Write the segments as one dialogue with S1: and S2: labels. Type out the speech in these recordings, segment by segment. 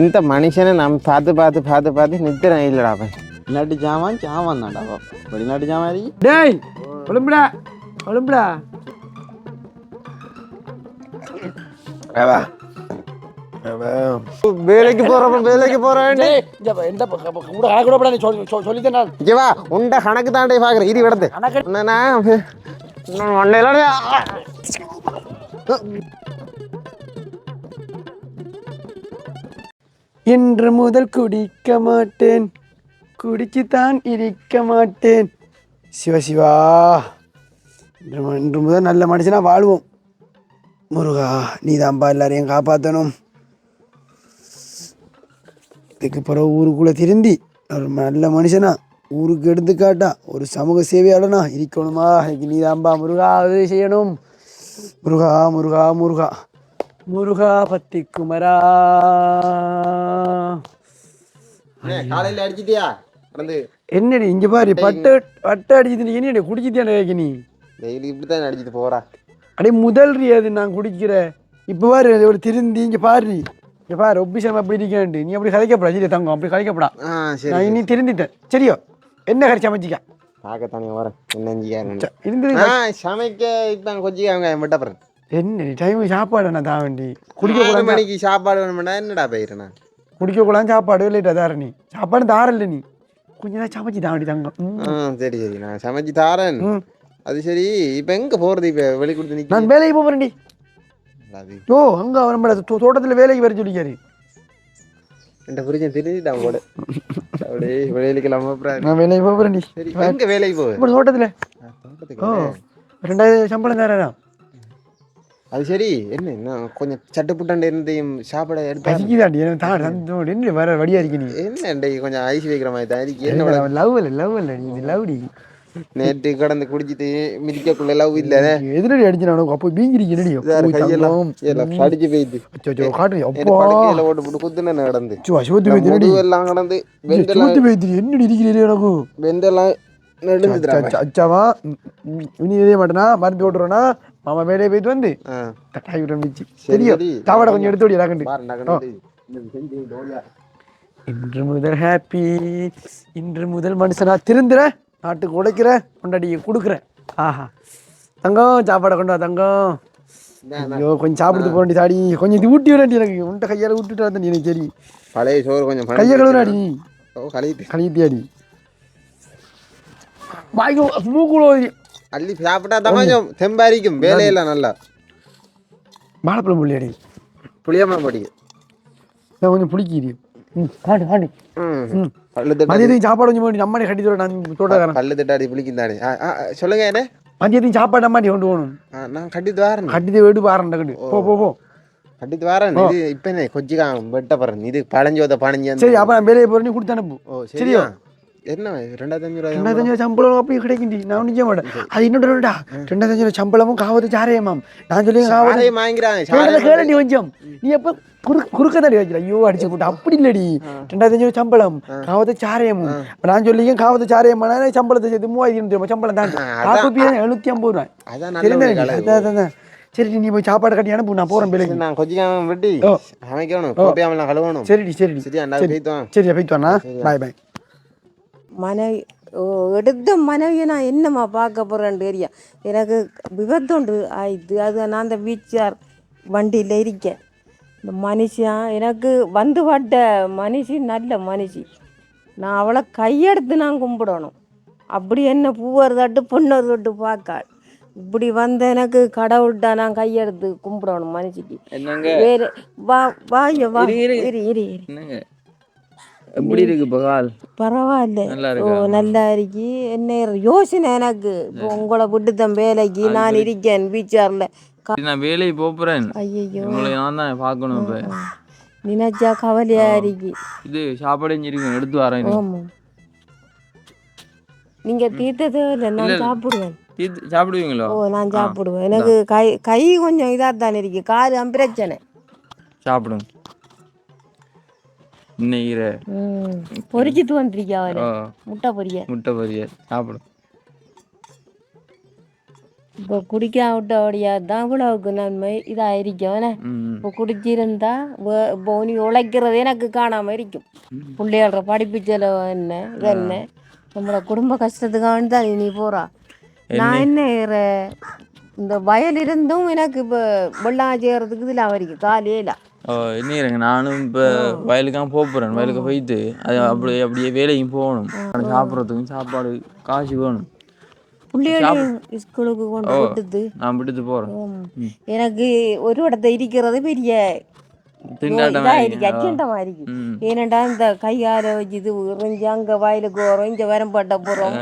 S1: இந்த மனுஷனை நம்ம பார்த்து பார்த்து பார்த்து பார்த்து நித்திரம் இல்லடா அவன்.
S2: வெளிநாட்டு ஜாமான் ஜாமான் தான்டா வெளிநாட்டு ஜாமான்.
S3: டேய் ஒழும்புடா ஒழும்புடா.
S1: வேலைக்கு போறேன்
S3: சொல்லித்தேன்.
S1: உண்ட கணக்கு தாண்டே பாக்குறேன். இது விடத்து
S3: இன்று முதல் குடிக்க மாட்டேன், குடிச்சுத்தான் இருக்க மாட்டேன். சிவசிவா, இன்று முதல் நல்ல மனுஷனா வாழ்வோம். முருகா, நீதான்பா எல்லாரையும் காப்பாற்றணும். இதுக்கு பிறகு ஊருக்குள்ளே திருந்தி ஒரு நல்ல மனுஷனா, ஊருக்கு எடுத்துக்காட்டா ஒரு சமூக சேவையாளனா இருக்கணுமா? இன்னைக்கு நீதான்பா முருகா உதவி செய்யணும். முருகா முருகா முருகா முருகா பத்தி குமரா.
S1: காலையில அடிச்சிட்டியா?
S3: என்னடி இங்க பாரு, பட்டு அடிச்சுட்டு என்னடி குடிச்சிட்டியான்னு கேட்க நீ?
S1: டெய்லி இப்படித்தான் அடிச்சுட்டு போறா.
S3: அடே முதல் அது நான் குடிக்கிறேன். இப்போ பாரு ஒரு திருந்தி இங்கே பாரு, இங்கே பாரு ஒப்பிஷம் அப்படி இருக்கேன்ட்டு. நீ அப்படி கதைக்கப்படா. சரி தங்கம், அப்படி கதைக்கப்படா. நான் இனி திருந்திட்டேன். சரியோ? என்ன கறி சமைச்சிக்க?
S1: பார்க்கத்தானே வரேன். என்ன சமைக்க இப்போ கொஞ்சம் விட்டப்படுறேன்.
S3: என்ன டைம் சாப்பாடு நான் தான் வேண்டி குடிக்க கூடாது.
S1: மணிக்கு சாப்பாடு வேணும்டா. என்னடா போயிடுறேன்
S3: குடிக்க கூடாது. சாப்பாடு இல்லைட்டா தார நீ சாப்பாடு தாரல. நீ கொஞ்ச நேரம் சமைச்சு தான் வேண்டி தங்கம்.
S1: சரி சரி, நான் சமைச்சு தாரேன். அது சரி, இப்போ எங்கே போகிறது? இப்போ வெளி கொடுத்து நிற்க.
S3: நான் வேலைக்கு போகிறேன்டி. ஓ, அங்கே நம்மள தோட்டத்தில் வேலைக்கு வர சொல்லிக்காரு.
S1: என் புரிஞ்சன் தெரிஞ்சுட்டான் கூட. அப்படியே வேலைக்கு
S3: நான் வேலைக்கு போகிறேன்டி.
S1: சரி, எங்கே வேலைக்கு போவேன்?
S3: இப்போ தோட்டத்தில். ஓ, 2000 சம்பளம் தரேன்.
S1: அது சரி, என்ன கொஞ்சம் சட்டுப்புட்டாண்டு இருந்தையும் சாப்பாடை
S3: எடுத்தாண்டி என்ன வர வடியா இருக்கு. நீ
S1: என்ன கொஞ்சம் ஐஸ் வைக்கிற மாதிரி தான் இருக்கு. என்ன
S3: லவ் இல்லை நீ லவ்டி.
S1: நேற்று கடந்து குடிச்சிட்டு மிதிக்கக்குள்ள லவ் இல்ல
S3: எதிரடி அடிச்சு அப்போ பீங்கிரிக்கு
S1: அடிச்சு போயிடுது. ஓட்டு போட்டு குத்துன நடந்து எல்லாம் கடந்து
S3: என்னடி இருக்கிறீ எனக்கு
S1: வெண்டெல்லாம்
S3: அச்சாவா. இனி இதே மாட்டேனா மருந்து ஓட்டுறோன்னா மாமா வேலையை போயிட்டு வந்து தட்டாய் விட்டு தெரியும். சாப்பாடை கொஞ்சம் எடுத்து ஓடி. இன்று முதல் ஹாப்பி, இன்று முதல் மனுஷனா திருந்துற, நாட்டுக்கு உடைக்கிற, கொண்டாடியை கொடுக்குற. ஆஹா தங்கம், சாப்பாடை கொண்டா தங்கம். ஐயோ கொஞ்சம் சாப்பிடுத்து போண்டி தாடி. கொஞ்சம் இது ஊட்டி விடாண்டி எனக்கு. உன்ட்ட கையால் விட்டுட்டு வந்தேன் எனக்கு. சரி
S1: பழைய சோறு கொஞ்சம்
S3: கையை கழுவுனாடி. கழித்தியாடி வாய்க்கு மூக்குள்ள
S1: அள்ளி சாப்பிட்டா தான் கொஞ்சம் தெம்பாரிக்கும். வேலையெல்லாம் நல்லா.
S3: வாழைப்பழம் புள்ளியாடி,
S1: புளியம்பழம் படிக்க
S3: கொஞ்சம் புளிக்கிறீ. மதியத்தையும் சாப்பாடு கொஞ்சம் அம்மாடி கட்டி தோட. நான் தோட்டக்காரன்
S1: கல்லு திட்டாடி புளிக்கும் தானே. சொல்லுங்க. என்ன
S3: மதியத்தையும் சாப்பாடு அம்மாடி கொண்டு போகணும்.
S1: நான் கட்டிட்டு வரேன்.
S3: கட்டிட்டு வீடு பாருன். கட்டி போ
S1: கட்டிட்டு வரேன். இது இப்ப என்ன கொஞ்சம் வெட்ட போறேன். இது பழஞ்சோத பழஞ்சு.
S3: சரி, அப்ப நான் வேலையை போறேன். கொடுத்து அனுப்பு. சரியா?
S1: என்ன
S3: 2500 சம்பளம் அப்பயும் கிடைக்குண்டி. நான் நிச்சய மாட்டேன். அது இன்னொருடா 2500 சம்பளமும் காவத்து சாரையமாம். நான் சொல்லி கேளண்டி கொஞ்சம். நீ எப்ப குறுக்க தாடி வைக்கிற. ஐயோ அடிச்சு போட்டு. அப்படி இல்லடி, 2500 சம்பளம் காவத்து சாரையமும். நான் சொல்லி காவத்து சாரையமான சம்பளத்தை சேர்த்து 3000 சம்பளம் தான். 750 ரூபாய். அதான். சரி, நீ போய் சாப்பாடு கட்டி அனுப்பு. நான் போறேன் வேலைக்கு.
S1: நான் கொஞ்சம் வெட்டி சமைக்கணும், கோப்பையாமலாம் கழுவணும்.
S3: சரிடி சரியா போயிட்டு வாண்ணா. பாய்.
S4: மனைவி எடுத்த மனைவியை நான் என்னம்மா பார்க்க போகிறேன்னு தெரியா. எனக்கு விபத்துண்டு ஆயிடுது. அது நான் அந்த வீச்சார் வண்டியில் இருக்கேன். இந்த மனுஷன் எனக்கு வந்து பட்ட மனுஷி நல்ல மனுஷி. நான் அவளை கையெடுத்து நான் கும்பிடணும். அப்படி என்ன பூவர் தட்டு பொண்ணர் தட்டு பார்க்க இப்படி வந்த எனக்கு கடவுள்கிட்ட நான் கையெடுத்து கும்பிடணும் மனுஷிக்கு. வேறு இரு
S2: எப்படி இருக்கு பகால்?
S4: பரவாயில்ல. நல்லா இருக்கு. என்ன யோசனை எனக்கு இப்போ உங்களை விட்டுத்தன் வேலைக்கு நான் இருக்கேன் பீச்சார்ல.
S2: நான் வேலைக்கு போறேன். ஐயோ, உங்களை நான் தான் பார்க்கணும். இப்போ
S4: நினைச்சா கவலையா இருக்கு.
S2: இது சாப்பாடு இருக்கு, எடுத்து வரேன்.
S4: நீங்க தீர்த்ததே இல்லை, நான் சாப்பிடுவேன்.
S2: சாப்பிடுவீங்களோ?
S4: ஓ, நான் சாப்பிடுவேன். எனக்கு கை கொஞ்சம் இதாக தானே இருக்கு. காரு பிரச்சனை.
S2: சாப்பிடுங்க.
S4: பொரிச்சிட்டு வந்துருக்கியா? முட்டை பொரிய
S2: சாப்பிடும்.
S4: இப்போ குடிக்காம விட்டபடியா தான் இவ்வளவுக்கு நன்மை இதாயிருக்கும். இப்போ குடிச்சிருந்தா இப்போ நீ உழைக்கிறது எனக்கு காணாம இருக்கும். பிள்ளைகள படிப்பு செலவு என்ன இது என்ன நம்மளோட குடும்ப கஷ்டத்துக்காக தான் நீ போறா. நான் என்ன இந்த வயல் இருந்தும் எனக்கு இப்போ வெள்ளம் செய்யறதுக்கு இதில் வரைக்கும் காலையில
S2: என்னங்க நானும் இப்போ வயலுக்காக போகிறேன். வயலுக்கு போயிட்டு அது அப்படியே வேலைக்கும் போகணும். சாப்பிட்றதுக்கும் சாப்பாடு காசு வேணும்.
S4: பிள்ளைகளையும் ஸ்கூலுக்கு கொண்டு விட்டுது
S2: நான் விட்டுட்டு போகிறேன்.
S4: எனக்கு ஒரு இடத்த இருக்கிறது பெரிய அச்சண்டமா இருக்கு. ஏனண்டா இந்த கையால வச்சு இது இறைஞ்சி அங்கே வயலுக்கு போகிறோம், இங்கே வரம்பட்ட போகிறோம்,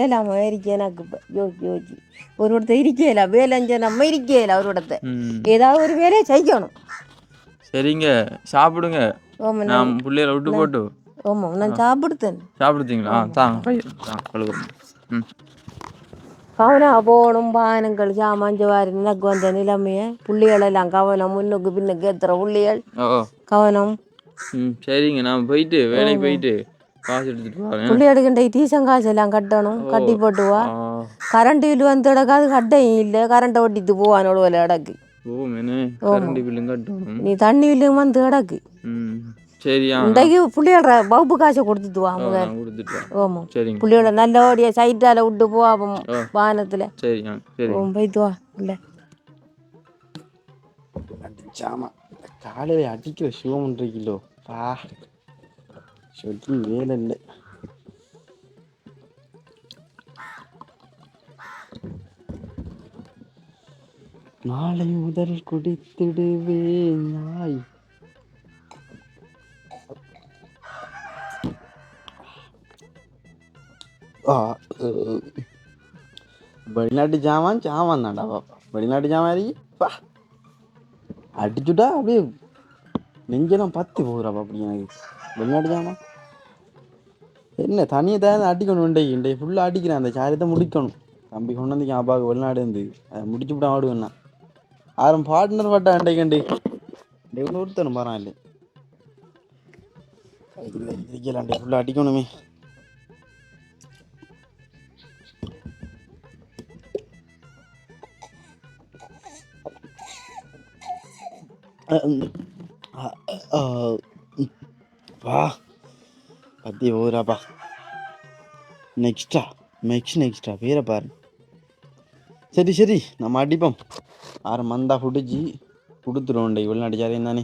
S4: ஏலாம இருக்கு. எனக்கு இப்போ யோசிச்சு ஒரு இடத்த இருக்கல வேலைஞ்ச நம்ம இருக்கல ஒரு இடத்த ஏதாவது ஒரு வேலையை செய்யணும்.
S2: சரிங்க, சாப்பிடுங்க. நான் பிள்ளைகளை விட்டு போட்டு.
S4: ஆமாம், நான் சாப்பிடுத்தேன்.
S2: சாப்பிடுத்தீங்களா? தாங்க
S4: கவனம் போகணும். பானங்கள் சாமாஞ்சவாரி எனக்கு வந்த நிலைமையை பிள்ளைகளெல்லாம் கவனம், முன்னுக்கு பின்னுக்கு ஏற்றுற பிள்ளைகள் கவனம்.
S2: சரிங்க, நான் போயிட்டு வேலைக்கு போயிட்டு காசு எடுத்துட்டு வரேன்.
S4: பிள்ளைகளுக்கு டீசன் காசு எல்லாம் கட்டணும், கட்டி போட்டுவா. கரண்ட் பில் வந்து இடக்காது கட்டையும் இல்லை, கரண்ட்டை ஒட்டிட்டு போவானோட வேலை இடக்கு. நீ தண்ணி பில்லும் வந்து இடக்கு. இன்றைக்கு பிள்ளையோட வகுப்பு காசை கொடுத்துட்டு வா. ஆமாம், பிள்ளையோட நல்லபடியா சைட்டால விட்டு போவோம் வானத்துல. போயிட்டு வா. இல்லை
S1: காலையில அடிக்கிற சிவம் 1.5 கிலோ பா சொல்லி வேலை இல்லை. நாளை முதல் குடித்திடுவேன் நாய். வெளிநாட்டு ஜாமான் தான்டா பாப்பா. வெளிநாட்டு ஜாமான் பா அடிச்சுட்டா அப்படியே நெஞ்செல்லாம் பத்தி போகுறாப்பா. அப்படி எனக்கு வெளிநாட்டு ஜாமான் என்ன தனியை தான் அடிக்கணும். இன்றைக்கு ஃபுல்லாக அடிக்கிறேன். அந்த சாரியத்தை முடிக்கணும். தம்பி கொண்டு வந்து அப்பாவுக்கு வெளிநாடு இருந்து அதை முடிச்சு விட்டா ஆடுவேண்ணா. யாரும் பார்ட்னர் பாட்டா இன்றைக்கு எவ்வளோ ஒருத்தரும் பாரான் இல்லை. இதுக்கெல்லாம் ஃபுல்லாக அடிக்கணுமே. வா பத்தி போகிறாப்பா. நெக்ஸ்டா பேரை பாரு. சரி நம்ம அடிப்போம். 6 மந்தா பிடிச்சி கொடுத்துருவோம். வெளிநாட்டு சாரியம் தானே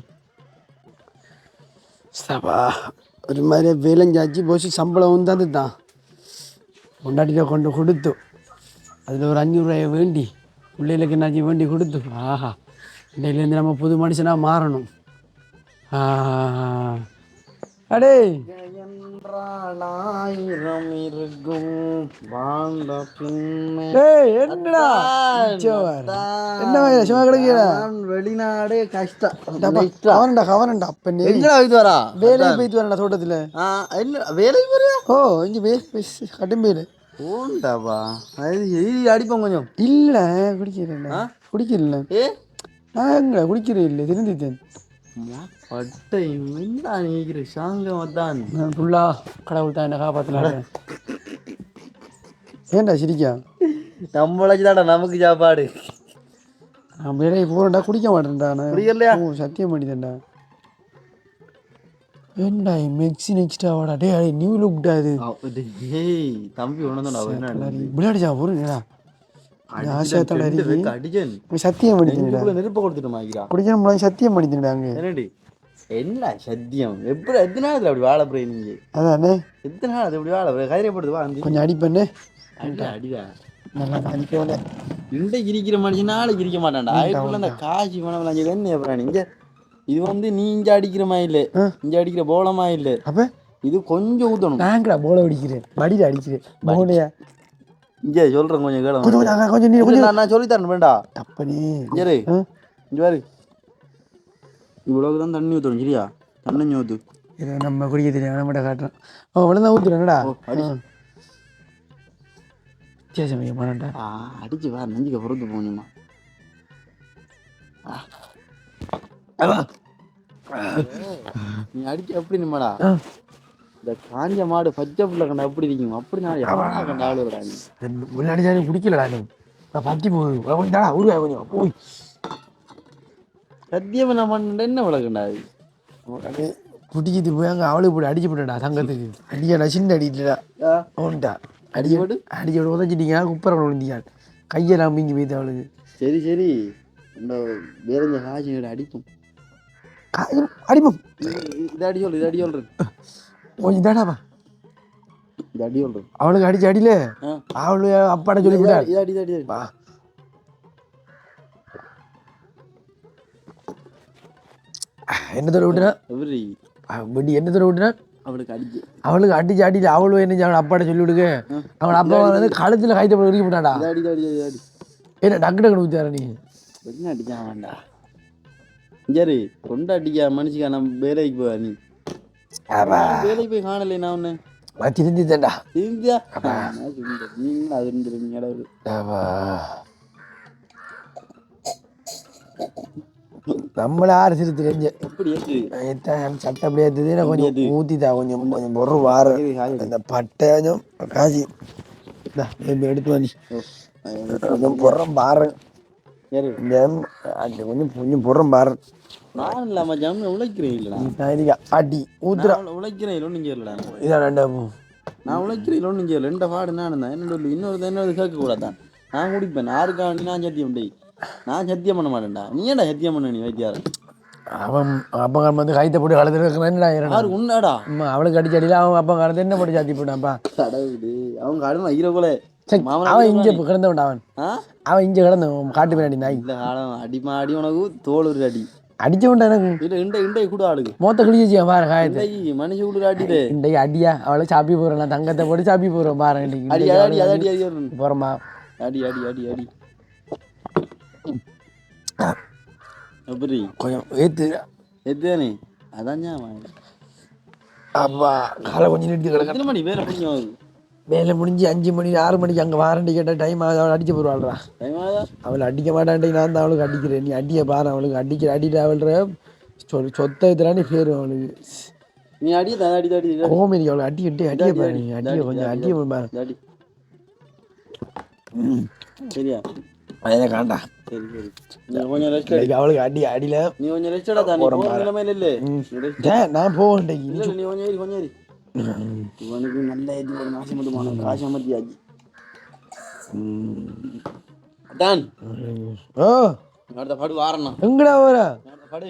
S3: சபா. ஒரு மாதிரி வேலைஞ்சாச்சு போச்சு. சம்பளம் தந்து தான் கொண்டாட்டியில் கொண்டு கொடுத்து அதில் ஒரு 500 ரூபாயை வேண்டி பிள்ளைகளுக்கு என்னாச்சும் வேண்டி கொடுத்து. ஆஹா, இன்றையிலேருந்து நம்ம புது மனுஷனாக மாறணும். அடே
S1: வெளிநாடு கஷ்டம்.
S3: வேலையை போயிட்டு வரேன்டா தோட்டத்தில். ஓ இங்கே கட்டும்
S1: ஓண்டாப்பா அடிப்போம் கொஞ்சம்.
S3: இல்லை குடிக்கிறேன். நான் குடிக்கிறேன் இல்லை திருந்தித்தேன்.
S1: பட்டை நீக்கிற சாங்கம் தான்
S3: ஃபுல்லா கடவுள் தான் என்ன காப்பாற்றினாரு. ஏன்டா சிரிக்கா?
S1: நம்மளாச்சுதாடா நமக்கு சாப்பாடு.
S3: நான் வேலையை போகிறேன்டா, குடிக்க மாட்டேன்டா. நான் சத்தியம் பண்ணிட்டேன்டா. ஏண்டா நெக்ஸ்டாவாடா டே நியூ லுக்டா இது.
S1: தம்பி
S3: விளையாடிச்சா போறீங்களா? சத்தியம்
S1: நெருப்ப கொடுத்துட்டோமா
S3: குடிக்கணும். சத்தியம் பண்ணிட்டாங்க.
S1: என்ன சத்தியம்? எப்படி எத்தனை நாள் அப்படி வாழ போறீங்க நீங்க?
S3: அதானே
S1: எத்தனை நாள் அது அப்படி வாழ போற? கைரியப்படுது
S3: கொஞ்சம் அடிப்பண்ணே.
S1: அடிடா
S3: நல்லா அடிக்கல.
S1: இன்றைக்கு இருக்கிற மனுஷன் நாளைக்கு இருக்க மாட்டான்டா. அதுக்குள்ள அந்த காசி மனவெல்லாம் என்ன அப்புறம் நீங்க இது வந்து நீ இங்க அடிக்கிற மாதிரி இல்ல, இங்க அடிக்கிற போலமா இல்ல. அப்ப இது கொஞ்சம் ஊத்தணும்.
S3: நாங்களா போல அடிக்கிறேன், வடியில அடிக்கிறேன். போலையா
S1: இங்க சொல்றேன் கொஞ்சம் கேளு. கொஞ்சம் நான் சொல்லி தரேன் வேண்டா.
S3: அப்பனே
S1: இரு இங்க பாரு. இவ்வளவுதான் தண்ணி ஊத்தணும். சரியா? தண்ணி ஊத்து.
S3: இதை நம்ம குடிக்க தெரியும். நம்மகிட்ட காட்டுறோம். அவ்வளோதான் ஊத்துறேன்டா. வித்தியாசம் பண்ணண்டா.
S1: அடிச்சு வா, நெஞ்சுக்க பொறுத்து போகணுமா? நீ அடிச்சு எப்படி நிம்மடா? இந்த காஞ்ச மாடு பச்சை புள்ள கண்டா எப்படி இருக்கும்? அப்படி நான் எவனா கண்ட ஆளு விடாங்க.
S3: முன்னாடி குடிக்கலடா நீ. பத்தி போகுது கொஞ்சம் உருவா கொஞ்சம் போய்
S1: சத்தியமா நான் பண்ண என்ன விளக்குண்டாது
S3: குட்டிக்கிட்டு போய் அங்கே அவளுக்கு போட்டு அடிச்சு போட்டா சங்கத்துக்கு அடிக்கடா சின்ன அடிக்கலடா அவன்டா அடிச்சு
S1: போட்டு
S3: அடிச்சு விட்டு உதச்சிட்டீங்க குப்பரை விழுந்தியா கையெல்லாம் மிஞ்சி போயிட்டு அவளுக்கு
S1: சரி சரி இந்த வேற காசு அடிப்போம்
S3: அடிப்போம்
S1: இது அடி சொல்லு இது அடி சொல்றேன்
S3: கொஞ்சம் தாடாப்பா
S1: இது அடி சொல்றேன்
S3: அவளுக்கு அடிச்சு அடியில அவளு அப்பாட சொல்லி விட்டா
S1: இது அடி இது அடி
S3: வா என்ன தடவை விட்டுனா
S1: எவரி
S3: படி என்ன தடவை விட்டுனா
S1: அவளுக்கு அடிச்சு
S3: அவளுக்கு அடிச்சு அடிச்சு அவளும் என்ன அவன் அப்பாட்ட சொல்லி விடுங்க அவன் அப்பா வந்து கழுத்துல கைத்த போய் உருக்கி விட்டாடா
S1: இது அடி இது அடி இது அடி
S3: என்ன டக்கு டக்குனு ஊத்தார நீ
S1: என்ன அடிச்சா வேண்டா சரி கொண்டு அடிக்கா மனுஷிக்கா நம்ம வேலைக்கு போவா நீ வேலைக்கு போய் காணலை நான் ஒன்று
S3: திருந்திட்டேன்டா
S1: திருந்தியா நீங்களும் அது இருந்துருங்க இடவு
S3: நம்மள ஆறு சிறு தெரிஞ்சு
S1: எப்படி ஏற்று
S3: சட்டை அப்படியே இருந்தது கொஞ்சம் ஊத்திட்டா கொஞ்சம் கொஞ்சம் ஒரு வாரம் இந்த பட்டை கொஞ்சம் காசி எடுத்து வாங்கி கொஞ்சம் புறம் பாரு கொஞ்சம் கொஞ்சம் புறம் பாரு
S1: நான் இல்லாம ஜம்மு உழைக்கிறேன் இல்லடா
S3: அடி ஊத்துறா
S1: உழைக்கிறேன் இல்லை நீங்கள் இல்லடா
S3: இதான் ரெண்டாம்
S1: நான் உழைக்கிறேன் ஒன்றும் செய்யல ரெண்ட பாடு நான் இருந்தேன் என்ன சொல்லு இன்னொரு கேட்கக்கூடாதான் நான் குடிப்பேன் யாருக்காண்டி நான் சத்தியம் டேய் நான் சத்தியம் பண்ண மாட்டேன்டா நீ ஏன்டா சத்தியம் பண்ண நீ வைத்தியார
S3: அவன் அப்பங்காரம் வந்து கைத்த போட்டு கலந்துருக்கா
S1: யாரு உன்னடா
S3: அவளுக்கு அடிச்சு அடியில அவன் அப்பங்காரத்தை என்ன போட்டு சாத்தி போட்டான்ப்பா
S1: கடவுடு அவங்க கடன் ஐயோ போல
S3: அவன் இங்க கிடந்தவன்டா அவன் இங்க கிடந்தவன் காட்டு பின்னாடி நாய்
S1: இல்ல காலம் அடிமா அடி உனக்கு தோல் ஒரு அடி
S3: அடிச்சவன்டா எனக்கு
S1: இல்ல இண்டை இண்டை கூட ஆளுக்கு
S3: மொத்த கிழிச்சியா பாரு காயத்தை
S1: மனுஷ கூட அடியிலே
S3: இன்றைக்கு அடியா அவளை சாப்பி போறேன் நான் தங்கத்தை போட்டு சாப்பி போறேன் பாரு
S1: அடி அடி அடி அடி
S3: போறமா
S1: அடி அடி அடி அடி எப்படி
S3: கொஞ்சம்
S1: ஏத்துதானே அதான்
S3: அப்பா காலை கொஞ்சம் நிறுத்தி கிடக்க
S1: எத்தனை மணி வேலை முடியும்
S3: வேலை முடிஞ்சு 5 மணி 6 மணிக்கு அங்கே வாரண்டி கேட்டால் டைம் ஆகுது அவளை அடிச்சு போடுவாள்றா அவளை அடிக்க மாட்டான்ட்டு நான் தான் அவளுக்கு அடிக்கிறேன் நீ அடிய பாரு அவளுக்கு அடிக்கிற அடிட்டு அவள்ற சொத்த இதுலானே பேர் அவளுக்கு
S1: நீ அடி அடி அடி
S3: கோமேரி அவளை அடி விட்டு அடிய பாரு நீ அடிய கொஞ்சம் அடிய பாரு
S1: அடி சரியா
S3: அதை காண்டா
S1: சரி சரி நீ கொஞ்சம் ரெஸ்ட்
S3: அவளுக்கு அடி அடியில
S1: நீ கொஞ்சம் ரெஸ்ட் எடுடா நீ போற நிலைமையில இல்ல
S3: நான் போவேன்
S1: இல்ல நீ கொஞ்சம் ஏறி இவனுக்கு நல்ல இது ஒரு நாசம் மட்டுமான காசு மத்தியாச்சு டான்
S3: ஓ
S1: அடுத்த பாடு வாரண்ணா
S3: எங்கடா போற
S1: அடுத்த பாடு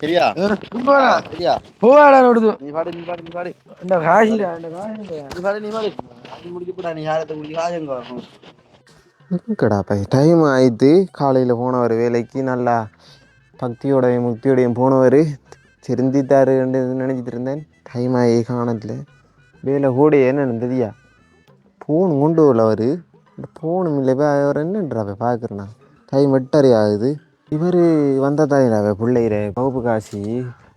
S1: சரியா
S3: போடா
S1: சரியா
S3: போவாடா நோடுது
S1: நீ பாடு
S3: இந்த காசிடா இந்த காசி
S1: நீ பாடு அது முடிக்க போடா நீ யாரத்தை முடிக்க காசங்க
S2: இருக்கடா பை டைம் ஆயிடுத்து காலையில் போனவர் வேலைக்கு நல்லா பக்தியோடையும் முக்தியோடையும் போனவர் திருந்தித்தாருன்னு நினச்சிட்டு இருந்தேன் டைம் ஆகி காணத்தில் வேலை கூட என்னன்னு தெரியா ஃபோன் கொண்டு வரல அவர் ஃபோனும் இல்லை போய் அவர் என்னன்றாவே பார்க்குறேண்ணா டைம் 8:30 ஆகுது இவர் வந்தால் தானே பிள்ளைகிற வகுப்பு காசி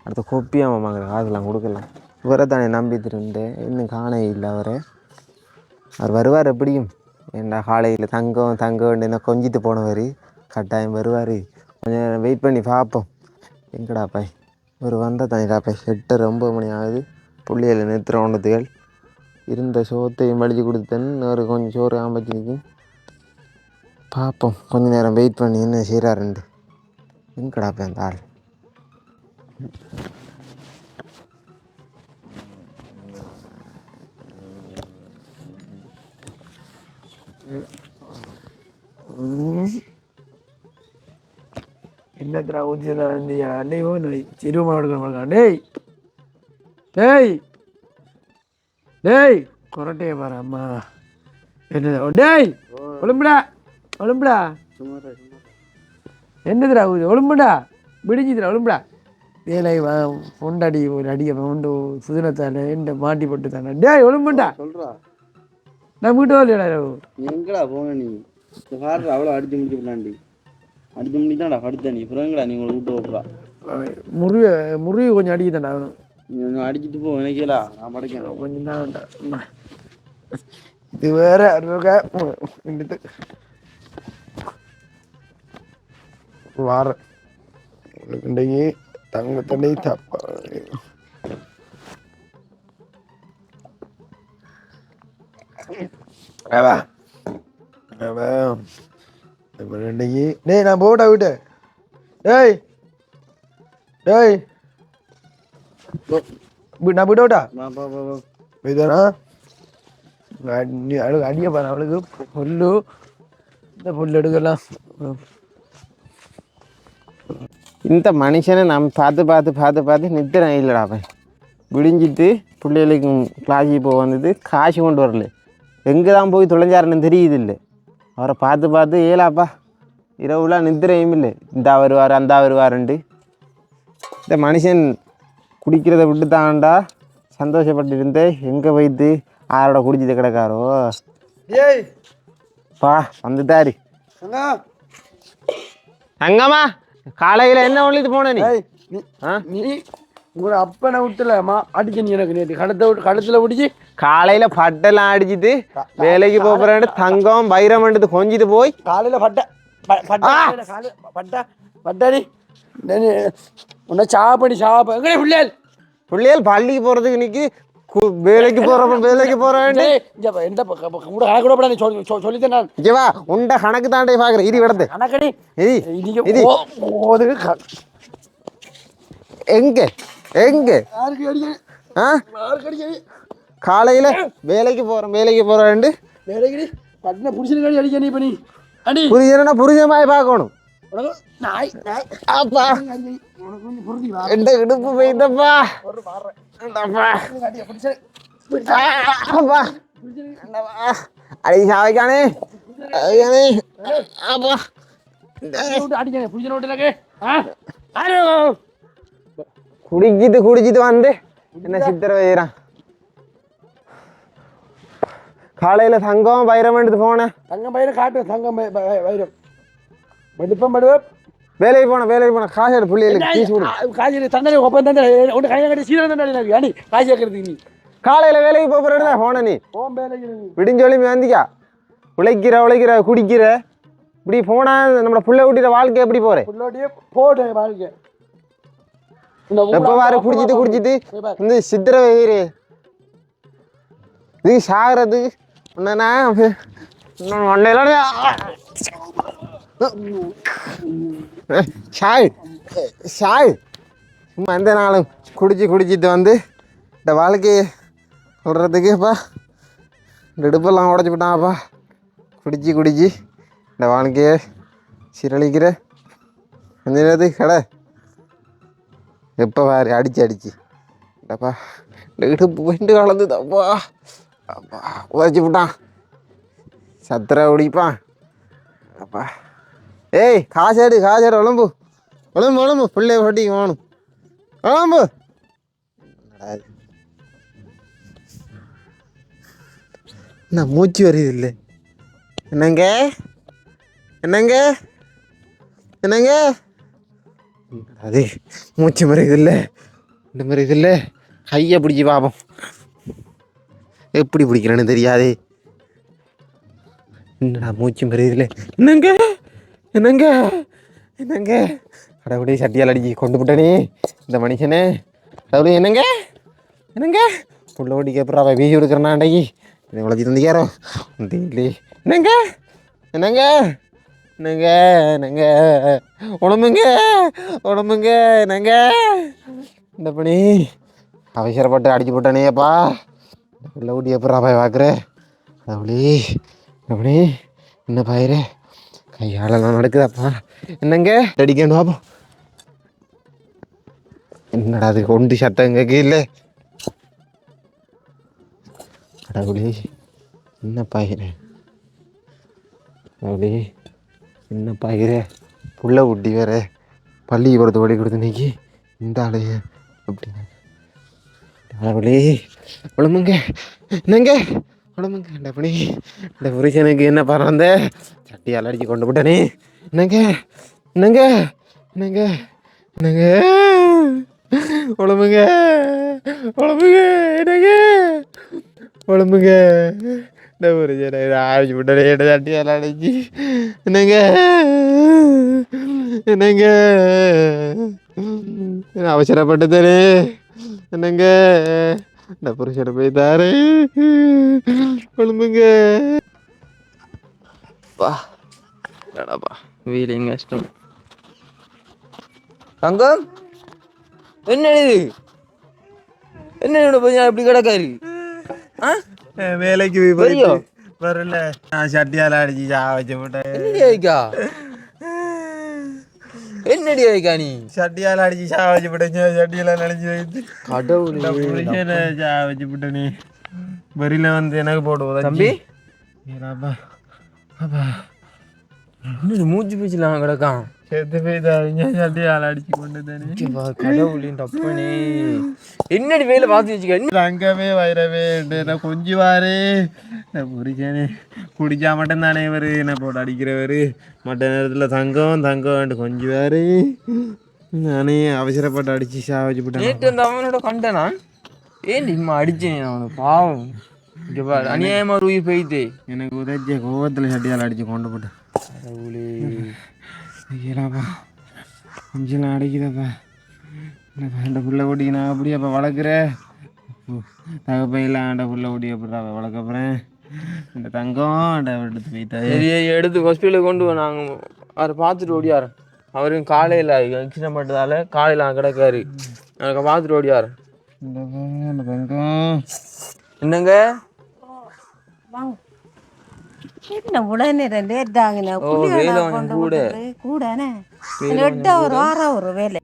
S2: அடுத்த கொப்பியாமல் வாங்குற காசுலாம் கொடுக்கலாம் இவரை தானே நம்பிட்டு இருந்தேன் இன்னும் காண இல்லை அவரை அவர் வருவார் எப்படியும் ஏண்டா காலையில் தங்க வேண்டிய கொஞ்சிட்டு போனவர் கட்டாயம் வருவார் கொஞ்சம் நேரம் வெயிட் பண்ணி பார்ப்போம் எங்கடா பாய் ஒரு வந்தால் தானேடா பாய் 8:30 9 மணி ஆகுது புள்ளியில் நிறுத்துறோண்டதுகள் இருந்த சோத்தையும் வலிச்சு கொடுத்தேன்னு ஒரு கொஞ்சம் சோறு ஆம்பச்சிருக்கு பார்ப்போம் கொஞ்சம் நேரம் வெயிட் பண்ணி என்ன செய்கிறாருண்டு எங்கடா பாய் அந்த ஆள்
S3: என்னத்தரா ஊற்றியா அன்னையோ சிறுவமாக எடுக்க டேய் டேய் டேய் கொரட்டையை பாரு அம்மா என்ன டேய் ஒழும்புடா ஒழும்புடா என்னதுடா ஊது ஒழும்புடா பிடிச்சிதுடா ஒழும்புடா வேலை பொண்டாடி ஒரு அடிக்க உண்டு சுதினத்தால எந்த மாட்டி போட்டு தானே டேய் ஒழும்புண்டா
S1: சொல்றா
S3: நான் வீட்டு வரலையடா
S1: எங்கடா போன நீ பாடுற அவ்வளோ அடிச்சு முடிச்சு விடலாண்டி அடிச்சு முடித்தாடா படுத்த நீ புறங்கடா நீ உங்களை விட்டு வைப்பா
S3: முருகி கொஞ்சம் அடிக்குதாண்டா அவனும்
S1: நீ கொஞ்சம் அடிச்சுட்டு போ நினைக்கலா நான் படைக்கிறேன்
S3: கொஞ்சம் தான் இது வேற வார இன்றைக்கு தங்கத்தண்டை தப்பா டேய் நான் போட்டா விட்டு டேய் டேய் நான் விட விட்டா இதுதானா அடிய பாரு அவளுக்கு புல்லு இந்த புல் எடுக்கலாம்.
S2: இந்த மனுஷனை நம்ம பார்த்து நித்திரம் இல்லைடா அவன் விடிஞ்சிட்டு பிள்ளைகளுக்கு கிளாஸுக்கு போக வந்தது காசு கொண்டு வரல எங்கே தான் போய் தொலைஞ்சாருன்னு தெரியுது இல்லை அவரை பார்த்து ஏலாப்பா இரவுலாம் நித்திரையும் இல்லை இந்த வருவார் அந்த வருவாருண்டு இந்த மனுஷன் குடிக்கிறத விட்டு தாண்டா சந்தோஷப்பட்டு இருந்தேன் எங்கே வைத்து ஆரோட குடிச்சது கிடக்காரோ
S3: ஏய்
S2: பா வந்துட்டாரு அங்கம்மா காலையில் என்ன ஒழித்து போன நீ
S3: நீ உங்களோட அப்பனை விட்டுலம்மா அடிக்க நீ எனக்கு நேற்று கழுத்துல பிடிச்சி
S2: காலையில் பட்டெல்லாம் அடிச்சுட்டு வேலைக்கு போகிறேன்னு தங்கம் வைரமண்டது கொஞ்சிட்டு போய்
S3: காலையில் பட்டாடி உன்னை சாப்ப எங்கே
S2: பிள்ளைகள் பள்ளிக்கு போகிறதுக்கு நிற்கி வேலைக்கு போகிறேன்
S3: எந்த கூட சொல்லித்தேன் நான்
S2: ஜிவா உண்ட கணக்கு தாண்டே பார்க்குறேன் இடி விடத்து
S3: கணக்கடி
S2: இது எங்க ஆ காலையில் வேலைக்கு போகிறேன்
S3: வேலைக்கு பட்டின புருஷனுக்கு அடிக்க நீ பண்ணி அடி
S2: புரிஞ்சமாய் பார்க்கணும் அப்பா எந்த இடுப்பு போயிட்டப்பா அடி சாவைக்கானே அப்பா குடிச்சிட்டு வந்து என்ன சித்திர வைக்கிறான் காலையில தங்கம் வைரம் எடுத்து போனேன்
S3: தங்கம் பயிரம் காட்டு தங்கம் வைரம் படிப்பம் படுவேன்
S2: வேலைக்கு போனேன் காசு எடு பிள்ளைகளுக்கு
S3: காசு தண்டனை ஒப்பம் தண்டனை ஒன்று கையை கட்டி சீரக தண்டனை அடி காசு கேட்கறதுக்கு நீ
S2: காலையில் வேலைக்கு போகிறதா போன நீ விடிஞ்சொலி வந்திக்கா உழைக்கிற குடிக்கிற இப்படி போனால் நம்மளோட புள்ள ஊட்டிற வாழ்க்கை எப்படி போகிறேன்
S3: போட்டேன் வாழ்க்கை
S2: எப்போ வார குடிச்சிட்டு இந்த சித்திர வயிறு இது சாகிறதுக்கு ஒன்னா ஷாய் சும்மா எந்த நாளும் குடிச்சிட்டு வந்து இந்த வாழ்க்கையை விடுறதுக்குப்பா இந்த இடுப்பெல்லாம் உடச்சி விட்டான்ப்பா குடிச்சு இந்த வாழ்க்கையை சீரழிக்கிற கொஞ்ச நேரத்துக்கு கடை எப்போ வாரி அடிச்சு டப்பா இந்த இடுப்பு போயிட்டு கலந்துதாப்பா அப்பா உதச்சி விட்டான் சத்திர குடிப்பான் அப்பா ஏய் காசேடு உழம்பு பிள்ளை ஓட்டிக்கு வேணும் உழம்பு என்ன மூச்சு வருது இல்லை என்னங்க அது மூச்சு மறையுது இல்லை இந்த மாதிரி இது இல்லை கையை பிடிச்சி பார்ப்போம் எப்படி பிடிக்கிறேன்னு தெரியாது என்னடா மூச்சு மறையுது இல்லை என்னங்க கடவுளே சட்டியால் அடிச்சு கொண்டு விட்டனே இந்த மனுஷனே கடவுளே என்னங்க புள்ள ஓடி கேட்பா அவள் வீசி கொடுக்குறேன்னா அன்றைக்கி இதை உழைச்சி தந்திக்காரோ தெரியலே என்னங்க உடம்புங்க என்னங்க இந்த பணி அவசரப்பட்டு அடிச்சு போட்டானேப்பா புள்ள ஓடி எப்படா பாய் பார்க்குற கடவுளே இந்த பணி என்ன பாயிரு கையாலெல்லாம் நடக்குதாப்பா என்னங்க அடிக்கணும் பாப்போம் என்னடா அது கொண்டு சத்தம் கேட்கல கடவுளே என்ன பாயிர கடவுளே என்ன பாயிர புள்ள ஊட்டி வேற பள்ளி கொடுத்து ஓடி கொடுத்து நீக்கி இந்த ஆளைய அப்படிங்க கடவுளே உடம்புங்க என்னங்க உடம்புங்க பண்ணி இந்த புருஷனுக்கு என்ன பறந்த சட்டியால் அடிச்சு கொண்டு போட்டானே என்னங்க உடம்புங்க இந்த புருஷனை அடிச்சு போட்டானே என்ன சட்டியால் அடிச்சு என்னங்க அவசரப்பட்டுதானே என்னங்க இந்த புருஷனை போய் தாரு உடம்புங்க வா என்னடாப்பா வீலிங் கஷ்டம். தங்கம் என்ன இது? என்ன பையன் இப்படி கிடக்காரு?
S1: வேலைக்கு
S2: பெரியோ
S1: வரல நான் சட்டியால் அடிச்சு வச்சு போட்டேன்.
S2: என்னடி வைக்கா என்னடி வைக்கா நீ?
S1: சட்டியால் அடிச்சு வச்சு போட்டேன். சட்டியெல்லாம் நினைச்சு வைத்து
S2: கடவுளே
S1: வச்சு போட்டேனே. வரியில வந்து எனக்கு போடுவோம்
S2: தம்பி.
S1: அப்பா அப்பா
S2: மூச்சு பூச்சிலாம் கிடக்கான்.
S1: செத்து போய்தாங்க. சட்டியால் அடிச்சு கொண்டு தானே.
S2: கடவுளின் தப்பனே என்னடி வேலை பார்த்து வச்சுக்க.
S1: தங்கமே வைரவே கொஞ்சம் வாரு புரிச்சானே. குடிச்சா மட்டும் தானே இவரு என்ன போட்டு அடிக்கிறவரு. மற்ற நேரத்தில் தங்கம் தங்கம் கொஞ்சம் வாரு. நானே அவசரப்பட்டு அடிச்சு வச்சு போட்டேன்.
S2: நேற்று அந்த அவனோட கண்டேன் நான். ஏன் இம்மா அடிச்சேன் அவனுக்கு பாவம். இங்கே பாரு அநியாயமா உயிர் போயிட்டு
S1: எனக்கு உதச்சிய கோவத்தில் சட்டியால் அடிச்சு கொண்டு போட்டேன்.
S2: கடவுளே
S1: ஐயலாப்பா கொஞ்சம் அடிக்குதப்பா. அந்த புள்ள ஓட்டிக்கு நான் அப்படியாப்பா வளர்க்குறேன். தகப்பையில் ஆண்ட புள்ள ஓட்டி அப்படிடா வளர்க்க போகிறேன். இந்த தங்கம் எடுத்து போய்த்தா.
S2: சரி எடுத்து ஹாஸ்பிட்டலுக்கு கொண்டு போ. நாங்கள் அவரை பார்த்துட்டு ஓடியார். அவரும் காலையில் ஆக்சிடென்ட் பண்ணதால காலையில் நான் கிடக்காரு. எனக்கு பார்த்துட்டு ஓடியார்.
S1: இந்த தங்கம்
S2: என்னங்க
S4: என்ன உடனே லேட்டாங்கண்ணா கூடனே எட்ட ஒரு வாரம் ஒரு வேலை.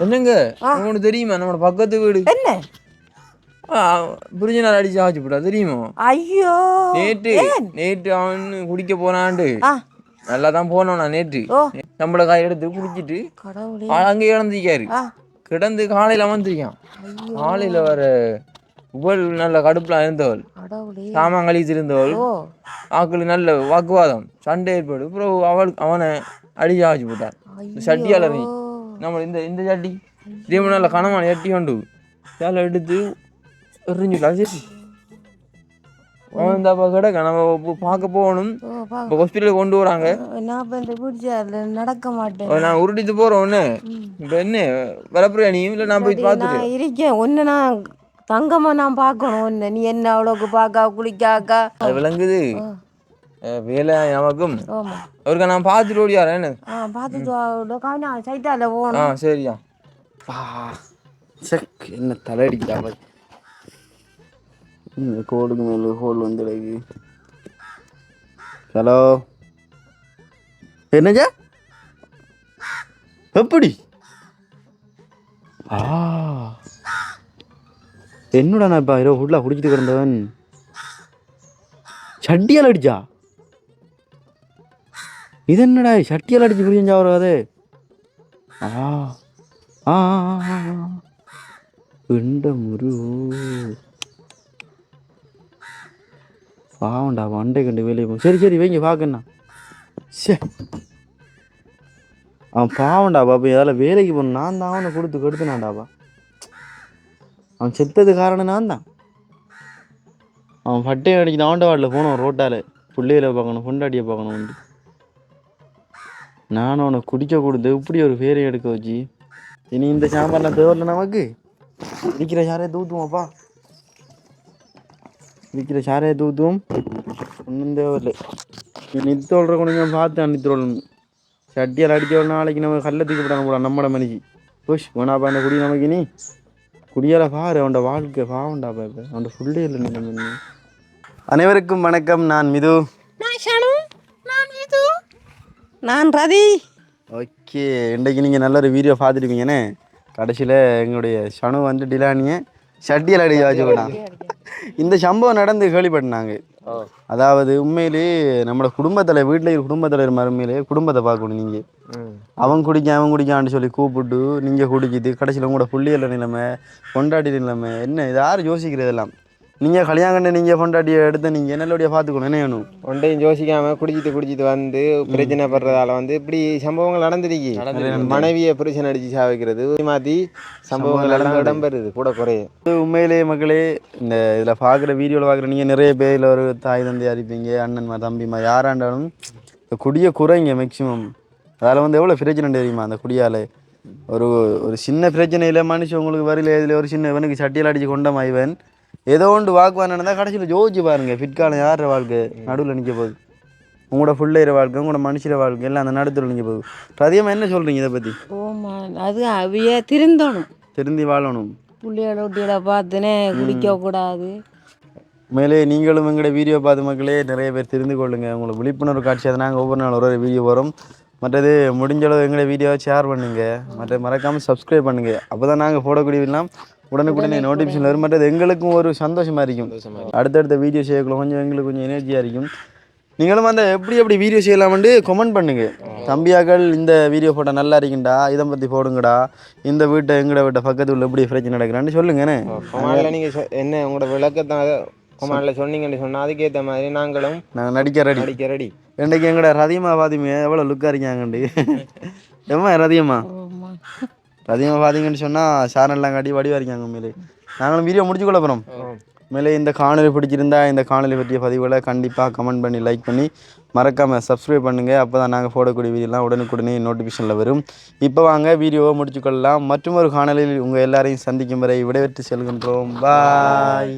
S2: என்னங்க உங்களுக்கு தெரியுமா நம்மளோட பக்கத்து வீடு
S4: என்ன
S2: புரிஞ்சு அடிச்சு ஆச்சு போட்டா தெரியுமா?
S4: ஐயோ
S2: நேற்று அவன் குடிக்க போனான்ட்டு நல்லா தான் போனோம். நான் நேற்று நம்மள காய் எடுத்து குடிச்சிட்டு அங்கே இழந்திருக்காரு. கிடந்து காலையில வந்திருக்கான். காலையில வர உவள் நல்ல கடுப்புலாம் இருந்தவள், சாமான் கழிச்சு இருந்தவள். ஆக்கள் நல்ல வாக்குவாதம் சண்டை ஏற்படு. அப்புறம் அவனை அடிச்சு ஆச்சு போட்டான். சட்டியால் இறங்கி நம்ம இந்த சட்டி இதே நல்ல கனமான சட்டி கொண்டு சேலை எடுத்து எறிஞ்சுக்கலாம். சரி அவன் இந்தாப்பா கிடக்க நம்ம பார்க்க போகணும். இப்போ ஹாஸ்பிட்டலுக்கு கொண்டு வராங்க.
S4: நடக்க மாட்டேன்.
S2: நான் உருட்டிட்டு போறோம். ஒன்று இப்போ என்ன வரப்புறியா நீ? இல்லை நான் போய் பார்த்துட்டு
S4: இருக்கேன். ஒன்று நான் தங்கம்மா நான் பார்க்கணும். ஒன்று நீ என்ன அவ்வளோக்கு பார்க்கா குளிக்காக்கா
S2: அது விளங்குது வேலை நமக்கும். அவருக்கு நான் பார்த்துட்டு ஓடியாரேன். என்ன
S4: பார்த்துட்டு சைட்டால போகணும்.
S2: சரியா
S1: செக் என்ன தலை அடிக்கிறா பாரு. இந்த கோடுக்கு மேலே ஹோல் வந்துடுது. ஹலோ என்னங்க எப்படி? என்னடா நான் இப்போ இரவு ஃபுல்லாக குடிச்சிட்டு கிடந்தவன் சட்டியால் அடிச்சா? இது என்னடா சட்டியால் அடிச்சு புரிஞ்சா வராது. முரு பாவண்டா வண்டை கண்டு வேலையை போ. சரி சரி வைங்க பார்க்கண்ணா. சே அவன் பாவண்டா பாப்பா. ஏதால வேலைக்கு போகணும். நான் தான் அவனை கொடுத்துனான்டாப்பா. அவன் செத்தது காரணம் நான் தான். அவன் பட்டையை அடிச்சு தாண்ட வாட்டில் போனோம். ரோட்டால் பிள்ளைகளை பார்க்கணும், பொண்டாட்டியை பார்க்கணும் உண்டு. நானும் அவனை குடிக்க கொடுத்து இப்படி ஒரு பேரை எடுக்க வச்சு இனி இந்த சாம்பார்லாம் தேவையில்ல நமக்கு. இருக்கிற சாரையை தூத்துவோம்ப்பா. இருக்கிற சாரையை தூத்துவோம். ஒன்றும் தேவையில்லை. நித்தோல்ற கொஞ்சம் பார்த்து நித்தோழணும். சட்டியால் அடித்தவள் நாளைக்கு நம்ம கல்லை தூக்கி விடாம போடலாம். நம்மளோட மனுஷி புஷ் வேணாப்பா அந்த குடி நமக்கு. நீ குடியால பாரு அவனோட வாழ்க்கை பாவண்டாப்பா. இப்போ அவனோட ஃபுல்லே இல்லை. நீங்கள் அனைவருக்கும் வணக்கம். நான் மிது.
S4: நான் ரதி.
S1: ஓகே இன்றைக்கு நீங்கள் நல்ல ஒரு வீடியோ பார்த்துருப்பீங்கன்னு. கடைசியில் எங்களுடைய சனு வந்து டிலானியை சட்டியால் அடிக்க வச்சு போட்டான். இந்த சம்பவம் நடந்து கேள்விப்பட்டாங்க. அதாவது உண்மையிலே நம்மளோட குடும்பத்தில் வீட்டில் குடும்பத்தில் மறுமையிலே குடும்பத்தை பார்க்கணும். நீங்கள் அவன் குடிக்கான்னு சொல்லி கூப்பிட்டு நீங்கள் குடிக்கிது கடைசியில் உங்களோட புள்ளியல நிலைமை, கொண்டாடி நிலைமை என்ன இது யாரும் யோசிக்கிறதெல்லாம். நீங்கள் கல்யாணம் கண்டு நீங்கள் கொண்டாடியை எடுத்து நீங்கள் நல்லபடியாக பார்த்துக்கணும். என்ன வேணும்
S2: ஒன்றையும் யோசிக்காமல் குடிச்சிட்டு வந்து பிரச்சனை படுறதால வந்து இப்படி சம்பவங்கள் நடந்துருக்கு. மனைவியை பிரச்சனை அடித்து சாவிக்கிறது மாற்றி சம்பவங்கள் எல்லாம் இடம்பெறுது கூட குறைய.
S1: உண்மையிலேயே மக்களே இந்த இதில் பார்க்குற வீடியோவில் பார்க்குற நீங்கள் நிறைய பேரில் ஒரு தாய் தந்தையாக இருப்பீங்க, அண்ணன்மா தம்பிமா யாராண்டாலும் இந்த குடியை குறைங்க மேக்சிமம். அதில் வந்து எவ்வளோ பிரச்சனை தெரியுமா அந்த குடியால். ஒரு சின்ன பிரச்சனையில் மனுஷன் உங்களுக்கு வரையில் இதில் ஒரு சின்ன இவனுக்கு சட்டியில் அடித்து கொண்டமா இவன் ஏதோ ஒன்று வாக்குவான் நடந்தால் கடைசியில் ஜோதிச்சு பாருங்க பிற்காலம் யார் வாழ்க்கை நடுவில் நிற்க போகுது. உங்களோட பிள்ளைற வாழ்க்கை உங்களோட மனுஷர வாழ்க்கை எல்லாம் அந்த நடுத்தர் நீங்கள் போகுது. அதிகமாக என்ன சொல்கிறீங்க இதை பற்றி?
S4: ஓமா அது அவைய திருந்தணும்,
S1: திருந்தி வாழணும்.
S4: புள்ளியோட ஒட்டியோட பார்த்துனே குடிக்கக்கூடாது.
S1: மேலே நீங்களும் எங்களோட வீடியோ பார்த்து மக்களே நிறைய பேர் தெரிந்து கொள்ளுங்க. உங்களுக்கு விழிப்புணர்வு காட்சியாக நாங்கள் ஒவ்வொரு நாள் ஒரு வீடியோ வரும். மற்றது முடிஞ்சளவு எங்களோட வீடியோவை ஷேர் பண்ணுங்கள். மற்ற மறக்காமல் சப்ஸ்கிரைப் பண்ணுங்கள். அப்போ தான் நாங்கள் போடக்கூடிய எல்லாம் உடனுக்குடனே நோட்டிஃபிகேஷன் வரும். மற்றது எங்களுக்கும் ஒரு சந்தோஷமாக இருக்கும். அடுத்தடுத்த வீடியோ செய்யக்குள்ள கொஞ்சம் எங்களுக்கு கொஞ்சம் எனர்ஜியாக இருக்கும். நீங்களும் அந்த எப்படி வீடியோ செய்யலாம்னு கமெண்ட் பண்ணுங்க. தம்பியாக்கள் இந்த வீடியோ போட்டால் நல்லா இருக்குண்டா, இதை பற்றி போடுங்கடா, இந்த வீட்டை எங்களோட வீட்டை பக்கத்து உள்ள எப்படி பிரச்சனை நடக்கிறான்னு சொல்லுங்கண்ணே.
S2: கமாண்டில் நீங்கள் என்ன உங்களோட விளக்கத்தை கமாண்டில் சொன்னீங்கன்னு சொன்னால் அதுக்கேற்ற மாதிரி நாங்கள் நடிக்க ரெடி.
S1: இன்றைக்கு எங்கட ரதியம்மா பாத்திமே எவ்வளோ லுக்காக இருக்காங்கண்டு. எம்மா ரதியம்மா பார்த்தீங்கன்னு சொன்னால் சேனல்லாம் காட்டி வடிவாக இருக்காங்க. உண்மையிலே நாங்களும் வீடியோ முடிச்சுக்கொள்ள போகிறோம். மேலே இந்த காணொலி பிடிச்சிருந்தா இந்த காணொலி பற்றிய பதிவுகளை கண்டிப்பாக கமெண்ட் பண்ணி லைக் பண்ணி மறக்காமல் சப்ஸ்கிரைப் பண்ணுங்கள். அப்போ தான் நாங்கள் போடக்கூடிய வீடியோலாம் உடனுக்குடனே நோட்டிஃபிகேஷனில் வரும். இப்போ வாங்க வீடியோவை முடிச்சுக்கொள்ளலாம். மற்றும் ஒரு காணொலியில் உங்கள் எல்லாரையும் சந்திக்கும் வரை விடைபெற்று செல்கின்றோம். பாய்.